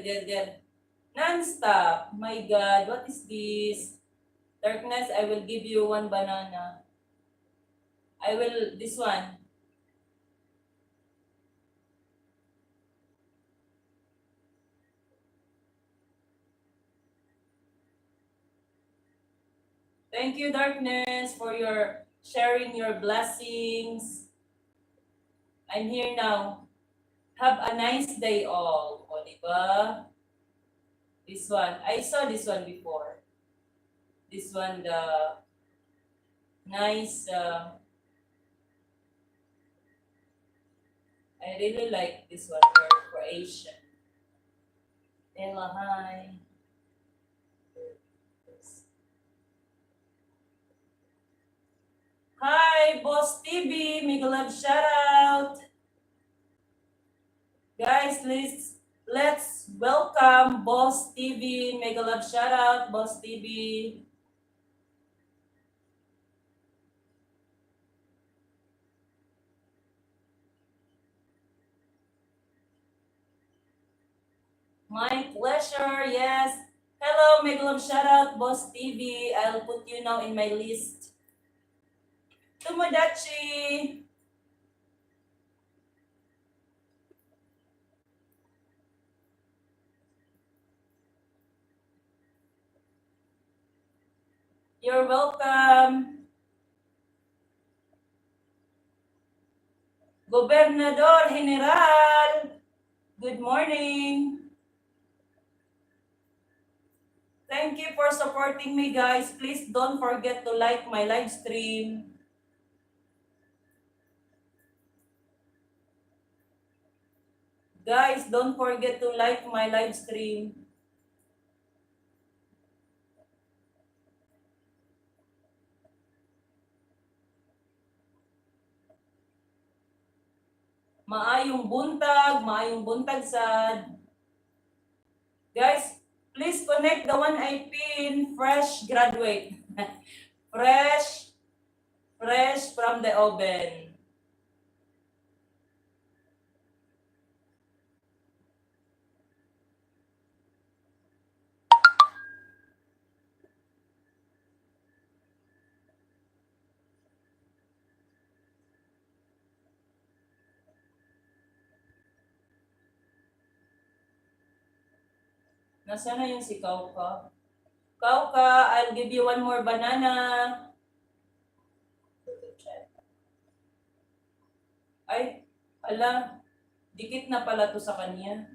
Ger. Non-stop. My God, what is this? Darkness, I will give you one banana. This one. Thank you, Darkness, for your sharing your blessings. I'm here now. Have a nice day all. O, diba? This one. I saw this one before. This one, the nice, I really like this one for Asian. Ella, hi. Hi, Boss TV. Mega love shout out. Guys, let's welcome Boss TV. Mega love shout out, Boss TV. My pleasure, yes. Hello, Mega love shout out, Boss TV. I'll put you now in my list. Tomodachi. You're welcome. Gobernador General. Good morning. Thank you for supporting me, guys. Please don't forget to like my live stream. Guys, don't forget to like my live stream. Maayong buntag sad. Guys, please connect the one I pin, fresh graduate. fresh from the oven. Nasaan na yung si Kauka? Kauka, I'll give you one more banana. Ay, ala, dikit na pala to sa kanya.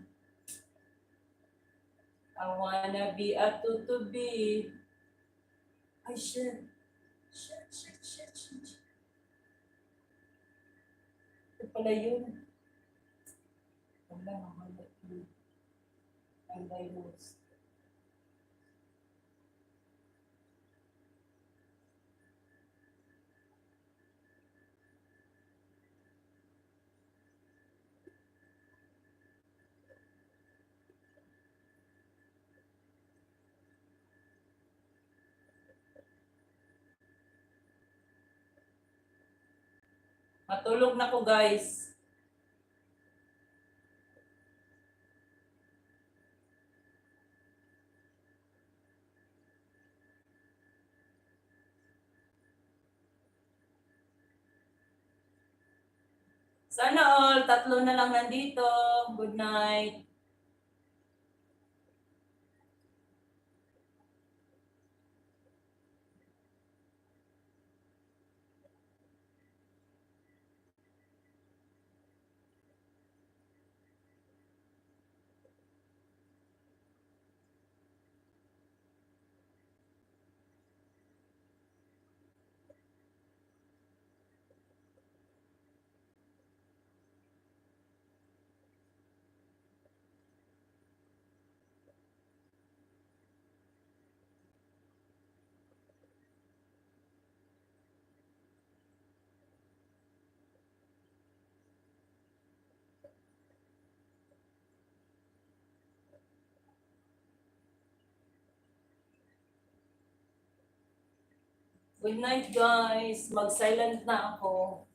I wanna be a tutubi. Ay, shit. Ito pala yun. Wala, mahalat yun. Ang virus. Matulog na ko, guys. Sana all, 3 na lang nandito. Good night. Good night, guys. Mag-silent na ako.